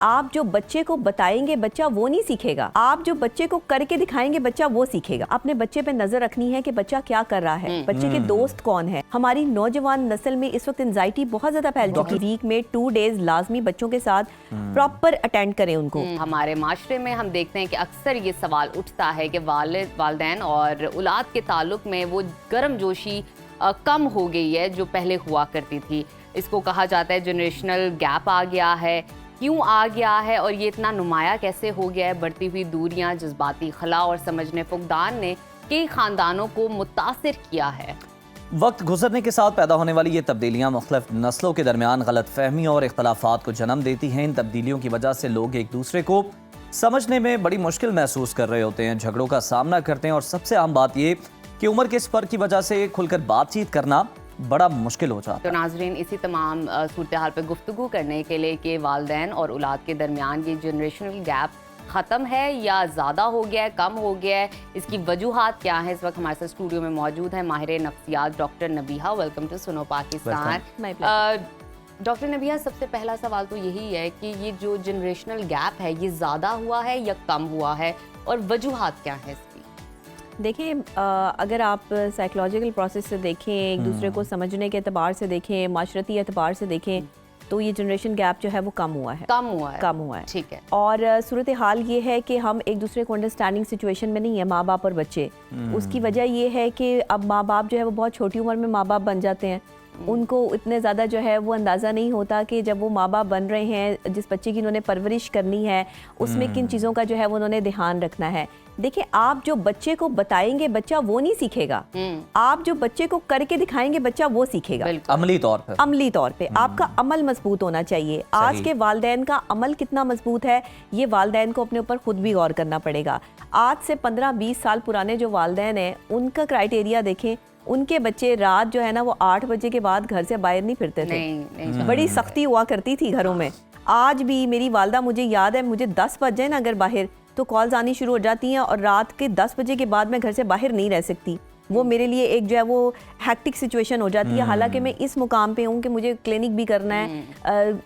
आप जो बच्चे को बताएंगे बच्चा वो नहीं सीखेगा, आप जो बच्चे को करके दिखाएंगे बच्चा वो सीखेगा। अपने बच्चे पे नजर रखनी है कि बच्चा क्या कर रहा है, बच्चे के दोस्त कौन है। हमारी नौजवान नस्ल में इस वक्त एंजाइटी बहुत ज्यादा फैल चुकी है। वीक में 2 डेज लाजमी बच्चों के साथ प्रॉपर अटेंड करें उनको। हमारे माशरे में हम देखते हैं कि अक्सर ये सवाल उठता है कि वालिदैन और औलाद के ताल्लुक में वो गर्मजोशी कम हो गई है जो पहले हुआ करती थी। इसको कहा जाता है जनरेशनल गैप आ गया है। क्यों आ गया है और ये इतना नुमाया कैसे हो गया है? बढ़ती हुई दूरियां, जज्बाती खला और समझने फुकदान ने कई ख़ानदानों को मुतासिर किया है। वक्त गुजरने के साथ पैदा होने वाली ये तब्दीलियाँ मुख्तलिफ नस्लों के दरमियान गलतफहमी और इख्तलाफात को जन्म देती हैं। इन तब्दीलियों की वजह से लोग एक दूसरे को समझने में बड़ी मुश्किल महसूस कर रहे होते हैं, झगड़ों का सामना करते हैं और सबसे आम बात ये कि उम्र के इस फर्क की वजह से खुलकर बातचीत करना बड़ा मुश्किल हो जाता है। तो नाजरीन, इसी तमाम सूरत हाल पर गुफ्तगू करने के लिए कि वालिदैन और औलाद के दरमियान ये जनरेशनल गैप ख़त्म है या ज़्यादा हो गया है, कम हो गया है, इसकी वजूहात क्या है, इस वक्त हमारे साथ स्टूडियो में मौजूद है माहिर नफ्सियात डॉक्टर नबीहा। वेलकम टू सुनो पाकिस्तान। डॉक्टर नबीहा, सबसे पहला सवाल तो यही है कि ये जो जनरेशनल गैप है ये ज़्यादा हुआ है या कम हुआ है और वजूहात क्या है इसकी? देखिए, अगर आप साइकोलॉजिकल प्रोसेस से देखें, एक दूसरे को समझने के एतबार से देखें, माशरती एतबार से देखें, तो ये जनरेशन गैप जो है वो कम हुआ है। कम हुआ है। ठीक है। और सूरत हाल ये है कि हम एक दूसरे को अंडरस्टैंडिंग सिचुएशन में नहीं है, माँ बाप और बच्चे। उसकी वजह ये है कि अब माँ बाप जो है वो बहुत छोटी उम्र में माँ बाप बन जाते हैं। उनको इतने ज़्यादा जो है वो अंदाज़ा नहीं होता कि जब वो माँ बाप बन रहे हैं, जिस बच्चे की उन्होंने परवरिश करनी है उसमें किन चीज़ों का जो है वो उन्होंने ध्यान रखना है। देखिए, आप जो बच्चे को बताएंगे बच्चा वो नहीं सीखेगा, आप जो बच्चे को करके दिखाएंगे बच्चा वो सीखेगा। अमली तौर पे आपका अमल मजबूत होना चाहिए। आज के वालिदैन का अमल कितना मजबूत है ये वालिदैन को अपने ऊपर खुद भी गौर करना पड़ेगा। आज से 15-20 साल पुराने जो वालिदैन हैं उनका क्राइटेरिया देखें। उनके बच्चे रात जो है ना वो 8 बजे के बाद घर से बाहर नहीं फिरते थे। नहीं। बड़ी सख्ती हुआ करती थी घरों में। आज भी मेरी वालदा, मुझे याद है, मुझे 10 बज जाए ना अगर बाहर तो कॉल्स आनी शुरू हो जाती हैं और रात के 10 बजे के बाद मैं घर से बाहर नहीं रह सकती। वो मेरे लिए एक जो है वो हैक्टिक सिचुएशन हो जाती है। हालांकि मैं इस मुकाम पे हूँ कि मुझे क्लिनिक भी करना है,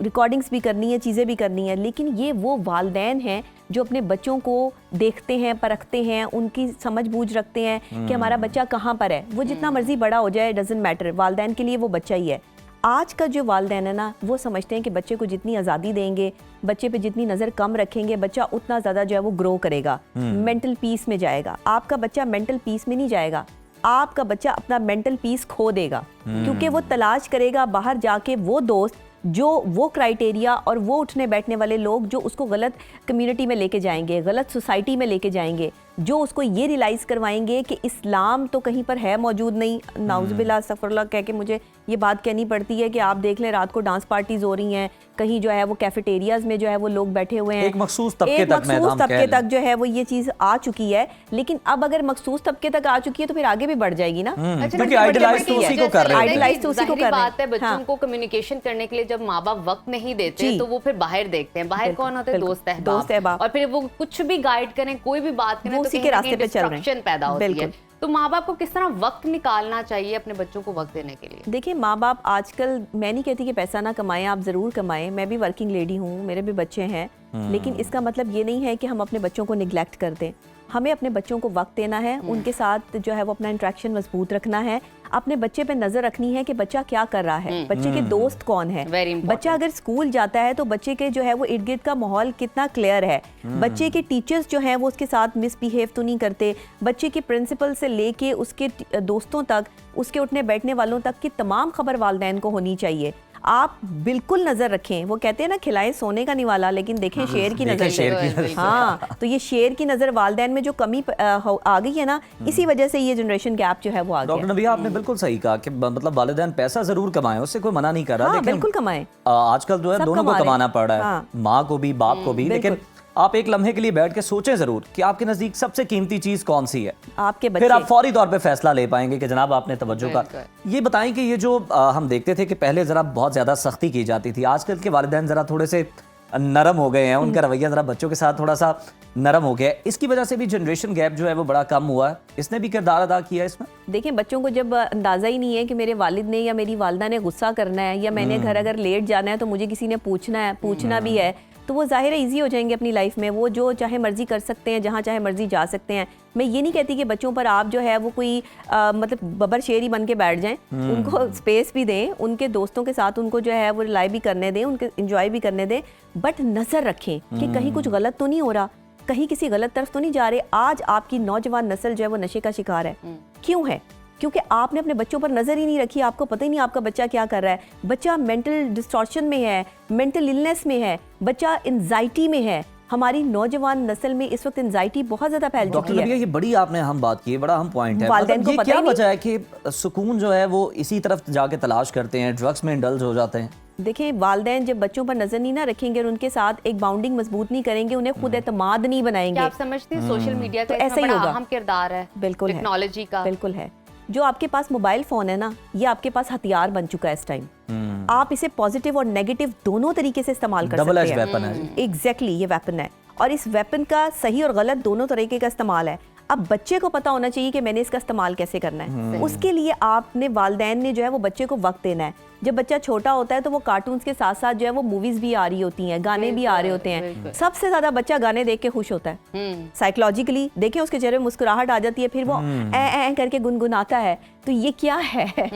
रिकॉर्डिंग्स भी करनी है, चीज़ें भी करनी है, लेकिन ये वो वालिदैन हैं जो अपने बच्चों को देखते हैं, परखते हैं, उनकी समझ बूझ रखते हैं कि हमारा बच्चा कहाँ पर है। वो जितना मर्जी बड़ा हो जाए डजंट मैटर, वालिदैन के लिए वो बच्चा ही है। आज का जो वालिदैन है ना वो समझते हैं कि बच्चे को जितनी आज़ादी देंगे, बच्चे पे जितनी नज़र कम रखेंगे, बच्चा उतना ज़्यादा जो है वो ग्रो करेगा, मेंटल पीस में जाएगा। आपका बच्चा मेंटल पीस में नहीं जाएगा, आपका बच्चा अपना मेंटल पीस खो देगा, क्योंकि वो तलाश करेगा बाहर जाके वो दोस्त जो वो क्राइटेरिया और वो उठने बैठने वाले लोग जो उसको गलत कम्युनिटी में लेके जाएंगे, गलत सोसाइटी में लेके जाएंगे, जो उसको ये रियलाइज़ करवाएंगे कि इस्लाम तो कहीं पर है मौजूद नहीं। नाउज़ुबिल्लाह अस्तगफिरुल्लाह कह के मुझे ये बात कहनी पड़ती है कि आप देख लें रात को डांस पार्टीज़ हो रही हैं, कहीं जो है वो कैफेटेरियाज में जो है वो लोग बैठे हुए हैं। एक मखसूस तबके तक जो है वो ये चीज़ आ चुकी है। लेकिन अब अगर मखसूस तबके तक आ चुकी है तो फिर आगे भी बढ़ जाएगी ना। आइडियलाइज तो उसी को कर रहे हैं। बच्चों को कम्युनिकेशन करने के लिए जब माँ बाप वक्त नहीं देते तो वो फिर बाहर देखते हैं। बाहर कौन होते हैं? दोस्त अहबाब। और फिर वो कुछ भी गाइड करें, कोई भी बात करें, उसी के रास्ते पे चल रहे हैं। पैदा होती है। तो माँ बाप को किस तरह वक्त निकालना चाहिए अपने बच्चों को वक्त देने के लिए? देखिए, माँ बाप आजकल, मैं नहीं कहती कि पैसा ना कमाएं, आप ज़रूर कमाएं। मैं भी वर्किंग लेडी हूँ, मेरे भी बच्चे हैं, लेकिन इसका मतलब ये नहीं है कि हम अपने बच्चों को निगलेक्ट कर दें। हमें अपने बच्चों को वक्त देना है, उनके साथ जो है वो अपना इंटरेक्शन मजबूत रखना है, अपने बच्चे पे नज़र रखनी है कि बच्चा क्या कर रहा है, बच्चे के दोस्त कौन है। बच्चा अगर स्कूल जाता है तो बच्चे के जो है वो इर्द गिर्द का माहौल कितना क्लियर है, बच्चे के टीचर्स जो हैं वो उसके साथ मिसबिहेव तो नहीं करते, बच्चे के प्रिंसिपल से लेके उसके दोस्तों तक, उसके उठने बैठने वालों तक की तमाम खबर वालिदैन को होनी चाहिए। आप बिल्कुल नजर रखें। वो कहते हैं ना, खिलाए सोने का निवाला लेकिन देखें शेर की नजर से। हाँ, तो ये शेर की नजर वालिदैन में जो कमी आ गई है ना, इसी वजह से ये जनरेशन गैप जो है वो आ गया। डॉक्टर नबीहा, आपने बिल्कुल सही कहा कि मतलब वालिदैन पैसा जरूर कमाएं, उससे कोई मना नहीं कर रहा। बिल्कुल कमाएं। आजकल जो है दोनों को कमाना पड़ रहा है, माँ को भी बाप को भी। लेकिन आप एक लम्हे के लिए बैठ के सोचें जरूर कि आपके नजदीक सबसे कीमती चीज कौन सी है। आपके बच्चे। फिर आप फौरी तौर पे फैसला ले पाएंगे कि जनाब आपने तवज्जो का। ये बताएं कि ये जो हम देखते थे कि पहले जरा बहुत ज्यादा सख्ती की जाती थी, आजकल के वालिदैन जरा थोड़े से नरम हो गए हैं, उनका रवैया जरा बच्चों के साथ थोड़ा सा नरम हो गया है। इसकी वजह से भी जनरेशन गैप जो है वो बड़ा कम हुआ है। इसने भी किरदार अदा किया इसमें। देखिए, बच्चों को जब अंदाज़ा ही नहीं है कि मेरे वालिद ने या मेरी वालदा ने गुस्सा करना है, या मैंने घर अगर लेट जाना है तो मुझे किसी ने पूछना है, पूछना भी है, तो वो ज़ाहिर है ईजी हो जाएंगे अपनी लाइफ में, वो जो चाहे मर्जी कर सकते हैं, जहाँ चाहे मर्जी जा सकते हैं। मैं ये नहीं कहती कि बच्चों पर आप जो है वो कोई मतलब बबर शेर ही बन के बैठ जाएं, उनको स्पेस भी दें, उनके दोस्तों के साथ उनको जो है वो रिलाई भी करने दें, उनके इंजॉय भी करने दें, बट नज़र रखें कि कहीं कुछ गलत तो नहीं हो रहा, कहीं किसी गलत तरफ तो नहीं जा रहे। आज आपकी नौजवान नस्ल जो है वो नशे का शिकार है। क्यों है? क्योंकि आपने अपने बच्चों पर नज़र ही नहीं रखी, आपको पता ही नहीं आपका बच्चा क्या कर रहा है। बच्चा मेंटल डिस्टॉर्शन में है, मेंटल इलनेस में है, बच्चा एंजाइटी में है। हमारी नौजवान नस्ल में इस वक्त एंजाइटी बहुत ज़्यादा फैल चुकी डॉक्टर है। नबिया, ये बड़ी आपने हम बात की है, बड़ा अहम पॉइंट है। वालिदैन मतलब को ये पता क्या ही नहीं। वजह है कि सुकून जो है वो इसी तरफ जाके तलाश करते हैं, ड्रग्स में इंडल्ज हो जाते हैं? देखिए, वालिदैन जब बच्चों पर नजर नहीं ना रखेंगे और उनके साथ एक बाउंडिंग मजबूत नहीं करेंगे, उन्हें खुद एतमाद नहीं बनाएंगे। क्या आप समझते हैं सोशल मीडिया का तो ऐसा ही इतना बड़ा होगा। अहम किरदार है बिल्कुल है। टेक्नोलॉजी का? बिल्कुल है। जो आपके पास मोबाइल फोन है ना, ये आपके पास हथियार बन चुका है इस टाइम। आप इसे पॉजिटिव और नेगेटिव दोनों तरीके से इस्तेमाल कर डबल सकते एज हैं। वेपन है। एग्जैक्टली, ये वेपन है और इस वेपन का सही और गलत दोनों तरीके का इस्तेमाल है। अब बच्चे को पता होना चाहिए कि मैंने इसका इस्तेमाल कैसे करना है। उसके लिए आपने वालिदैन ने जो है वो बच्चे को वक्त देना है। जब बच्चा छोटा होता है तो वो कार्टून्स के साथ साथ जो है वो मूवीज भी आ रही होती हैं, गाने भी आ रहे होते हैं। सबसे ज्यादा बच्चा गाने देख के खुश होता है साइकोलॉजिकली। देखें उसके चेहरे में मुस्कुराहट आ जाती है, फिर वो ए करके गुनगुनाता है। तो ये क्या है?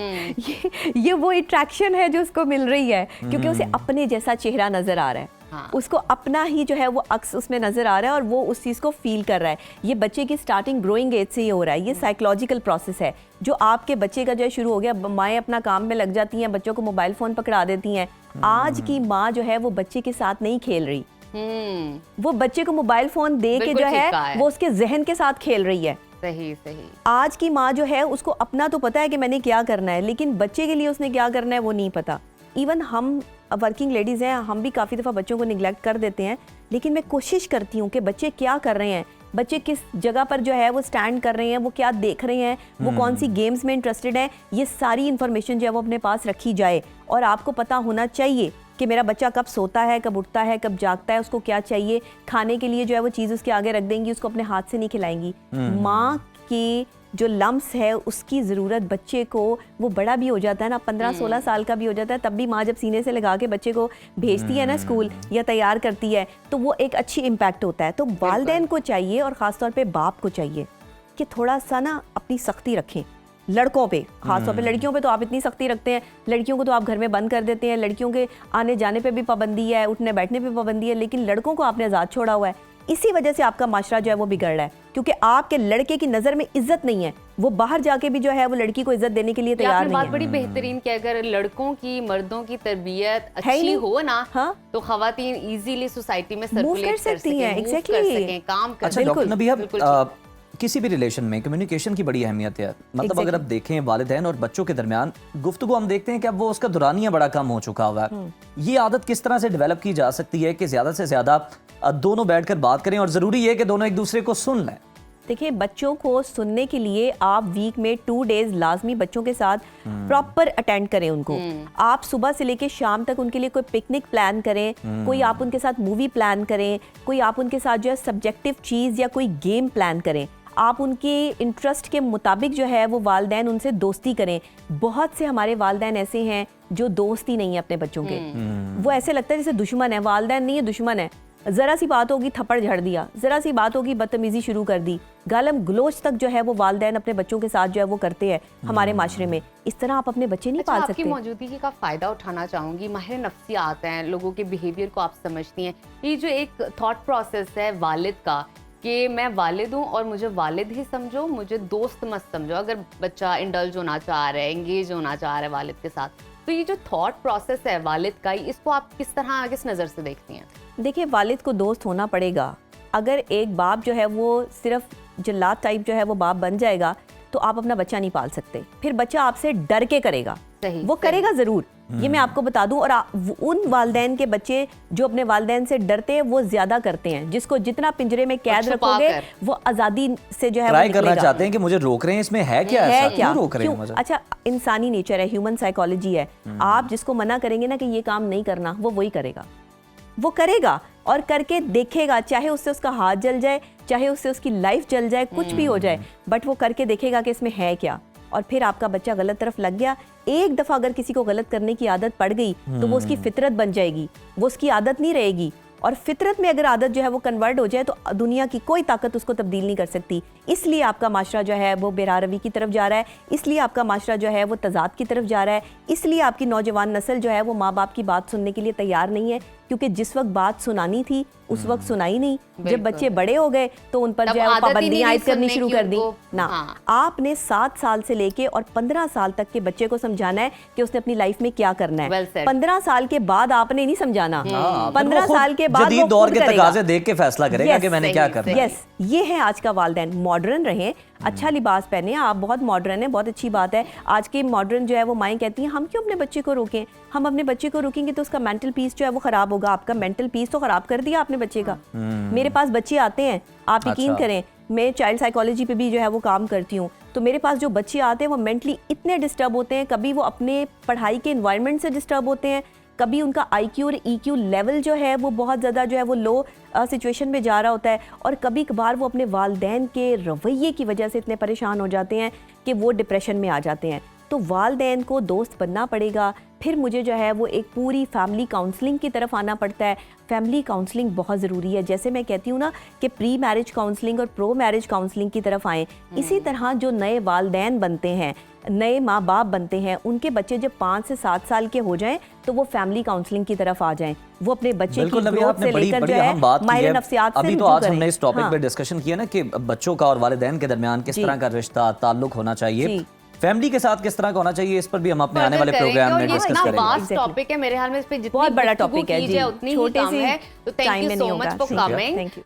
ये वो अट्रैक्शन है जो उसको मिल रही है, क्योंकि उसे अपने जैसा चेहरा नजर आ रहा है। उसको अपना ही जो है वो अक्स उसमें नजर आ रहा है और वो उस चीज़ को फील कर रहा है। ये बच्चे की स्टार्टिंग ग्रोइंग एज से ही हो रहा है। ये साइकोलॉजिकल प्रोसेस है जो आपके बच्चे का जो है शुरू हो गया। माएँ अपना काम में लग जाती हैं, बच्चों को मोबाइल फ़ोन पकड़ा देती हैं। आज की माँ जो है वो बच्चे के साथ नहीं खेल रही, वो बच्चे को मोबाइल फ़ोन दे के जो है वो उसके जहन के साथ खेल रही है। सही सही। आज की माँ जो है उसको अपना तो पता है कि मैंने क्या करना है, लेकिन बच्चे के लिए उसने क्या करना है वो नहीं पता। इवन हम वर्किंग लेडीज़ हैं, हम भी काफ़ी दफ़ा बच्चों को निगलेक्ट कर देते हैं, लेकिन मैं कोशिश करती हूँ कि बच्चे क्या कर रहे हैं, बच्चे किस जगह पर जो है वो स्टैंड कर रहे हैं, वो क्या देख रहे हैं, वो कौन सी गेम्स में इंटरेस्टेड हैं, ये सारी इन्फॉर्मेशन जो है वो अपने पास रखी जाए। और आपको पता होना चाहिए कि मेरा बच्चा कब सोता है, कब उठता है, कब जागता है, उसको क्या चाहिए। खाने के लिए जो है वो चीज़ उसके आगे रख देंगी, उसको अपने हाथ से नहीं खिलाएंगी। माँ की जो लम्स है उसकी ज़रूरत बच्चे को, वो बड़ा भी हो जाता है ना, 15-16 साल का भी हो जाता है, तब भी माँ जब सीने से लगा के बच्चे को भेजती है ना स्कूल या तैयार करती है, तो वो एक अच्छी इम्पैक्ट होता है। तो वालिदैन को चाहिए और ख़ासतौर पे बाप को चाहिए कि थोड़ा सा ना अपनी सख्ती रखें लड़कों पे, खासतौर पे। लड़कियों पे तो आप इतनी सख्ती रखते हैं, लड़कियों को तो आप घर में बंद कर देते हैं, लड़कियों के आने जाने पे भी पाबंदी है, उठने बैठने पे पाबंदी है, लेकिन लड़कों को आपने आज़ाद छोड़ा हुआ है। इसी वजह से आपका माशरा जो है वो बिगड़ रहा है, क्योंकि आपके लड़के की नज़र में इज्जत नहीं है। वो बाहर जाके भी जो है वो लड़की को इज्जत देने के लिए तैयार नहीं बात है। बड़ी बेहतरीन कि अगर लड़कों की मर्दों की तरबियत अच्छी हो ना, हाँ? तो खवातीन इजीली सोसाइटी में मूव सर्कुलेट कर सकती हैं, कर एग्जैक्टली, सकें, काम कर अच्छा डॉक्टर नबिया, किसी भी रिलेशन में कम्युनिकेशन की बड़ी अहमियत है। मतलब अगर आप देखें वालिदैन और बच्चों के दरमियान गुफ्तगू, हम देखते हैं कि अब वो उसका दुरानिया बड़ा कम हो चुका हुआ है। ये आदत किस तरह से डेवलप की जा सकती है कि ज़्यादा से ज़्यादा दोनों बैठकर बात करें, और ज़रूरी है कि दोनों एक दूसरे को सुन लें? देखिए, बच्चों को सुनने के लिए आप वीक में 2 डेज लाजमी बच्चों के साथ प्रॉपर अटेंड करें उनको। आप सुबह से लेके शाम तक उनके लिए कोई पिकनिक प्लान करें, कोई आप उनके साथ मूवी प्लान करें, कोई आप उनके साथ जो है सब्जेक्टिव चीज़ या कोई गेम प्लान करें। आप उनके इंटरेस्ट के मुताबिक जो है वो वालिदैन उनसे दोस्ती करें। बहुत से हमारे वालिदैन ऐसे हैं जो दोस्त ही नहीं है अपने बच्चों के, वो ऐसे लगता है जैसे दुश्मन है। वालिदैन नहीं है, दुश्मन है। ज़रा सी बात होगी थप्पड़ झड़ दिया, ज़रा सी बात होगी बदतमीज़ी शुरू कर दी, गालम गलोच तक जो है वो वालिदैन अपने बच्चों के साथ जो है वो करते हैं हमारे माशरे में। इस तरह आप अपने बच्चे नहीं पाल सकते। आपकी मौजूदगी का फ़ायदा उठाना चाहूँगी। माहिर नफ्सियात हैं, लोगों के बिहेवियर को आप समझती हैं। ये जो एक थॉट प्रोसेस है वालिद का कि मैं वालिद हूँ और मुझे वालिद ही समझो, मुझे दोस्त मत समझो। अगर बच्चा इंडल्ज होना चाह रहा है, एंगेज होना चाह रहा है वालिद के साथ, तो ये जो थॉट प्रोसेस है वालिद का, इसको आप किस तरह किस नज़र से देखती हैं? देखिए, वालिद को दोस्त होना पड़ेगा। अगर एक बाप जो है वो सिर्फ जल्लाद टाइप जो है वो बाप बन जाएगा तो आप अपना बच्चा नहीं पाल सकते। फिर बच्चा आपसे डर के करेगा, वो करेगा ज़रूर, ये मैं आपको बता दूं। और उन वालिदैन के बच्चे जो अपने वालिदैन से डरते हैं वो ज़्यादा करते हैं। जिसको जितना पिंजरे में कैद रखोगे वो आज़ादी से जो है ट्राई करना चाहते हैं कि मुझे रोक रहे हैं, इसमें है क्या, ऐसा क्यों रोक रहे हैं मुझे? अच्छा, इंसानी नेचर है, ह्यूमन साइकोलॉजी है। आप जिसको मना करेंगे ना कि ये काम नहीं करना, वो वही करेगा, वो करेगा और करके देखेगा। चाहे उससे उसका हाथ जल जाए, चाहे उससे उसकी लाइफ जल जाए, कुछ भी हो जाए, बट वो करके देखेगा कि इसमें है क्या। और फिर आपका बच्चा गलत तरफ लग गया। एक दफ़ा अगर किसी को गलत करने की आदत पड़ गई तो वो उसकी फितरत बन जाएगी, वो उसकी आदत नहीं रहेगी। और फितरत में अगर आदत जो है वो कन्वर्ट हो जाए तो दुनिया की कोई ताकत उसको तब्दील नहीं कर सकती। इसलिए आपका माशरा जो है वो बेरारवी की तरफ जा रहा है, इसलिए आपका माशरा जो है वो तजाद की तरफ जा रहा है, इसलिए आपकी नौजवान नस्ल जो है वो माँ बाप की बात सुनने के लिए तैयार नहीं है, क्योंकि जिस वक्त बात सुनानी थी उस वक्त सुनाई नहीं। जब बच्चे बड़े हो गए तो उन पर तब जो है वो आदत ही पाबंदियां नहीं आयद करनी सुनने शुरू की कर दी उनको। ना। हाँ। आपने 7 साल से लेके और 15 साल तक के बच्चे को समझाना है कि उसने अपनी लाइफ में क्या करना है। Well said. 15 साल के बाद आपने नहीं समझाना। हाँ, 15 फिर वो साल खुद के बाद जदीद वो दौर खुद के करेगा। तकाजे देख के फैसला करेगा Yes, कि मैंने सही, क्या करना है। यस, ये है आज का वालिदैन। मॉडर्न रहें, अच्छा लिबास पहने। आप बहुत मॉडर्न हैं, बहुत अच्छी बात है। आज के मॉडर्न जो है वो माएँ कहती हैं हम क्यों अपने बच्चे को रोकें, हम अपने बच्चे को रोकेंगे तो उसका मेंटल पीस जो है वो खराब होगा। आपका मेंटल पीस तो खराब कर दिया आपने बच्चे का। मेरे पास बच्चे आते हैं, आप यकीन अच्छा। करें, मैं चाइल्ड साइकोलॉजी पे भी जो है वो काम करती हूँ, तो मेरे पास जो बच्चे आते हैं वो मेंटली इतने डिस्टर्ब होते हैं। कभी वो अपने पढ़ाई के इन्वायरमेंट से डिस्टर्ब होते हैं, कभी उनका IQ और EQ लेवल जो है वो बहुत ज़्यादा जो है वो लो सिचुएशन में जा रहा होता है, और कभी कभार वो अपने वालिदैन के रवैये की वजह से इतने परेशान हो जाते हैं कि वो डिप्रेशन में आ जाते हैं। तो वालिदैन को दोस्त बनना पड़ेगा। फिर मुझे जो है वो एक पूरी फैमिली काउंसलिंग की तरफ आना पड़ता है। फैमिली काउंसलिंग बहुत ज़रूरी है। जैसे मैं कहती हूँ ना कि प्री मैरिज काउंसलिंग और प्रो मैरिज काउंसलिंग की तरफ आएँ, इसी तरह जो नए वालिदैन बनते हैं, नए माँ बाप बनते हैं, उनके बच्चे जब 5 से 7 साल के हो जाएं तो वो फैमिली काउंसलिंग की तरफ आ जाएं। वो अपने बच्चे की बिल्कुल नबी, ग्रोथ आपने से बड़ी लेकर बड़ी जो है अहम बात की माहिर है। नफ्सियात से अभी तो रुजू आज करें। हमने इस टॉपिक हाँ। पे डिस्कशन किया ना कि बच्चों का और वालिदैन के दरमियान किस जी। तरह का रिश्ता ताल्लुक होना चाहिए, जी। फैमिली के साथ किस तरह का होना चाहिए, इस पर भी हम अपने आने वाले फर्दर प्रोग्राम करेंगे। में और ये डिस्कस इतना करेंगे। Vast Exactly. टॉपिक है मेरे ख्याल में, इस पे जितनी बहुत बड़ा गुफ्तगू टॉपिक है की जी, जाए उतनी ही छोटे कम से है। तो थैंक टाइम यू में सो नहीं मच होगा। फॉर शुक्रिया। कमिंग। Thank you.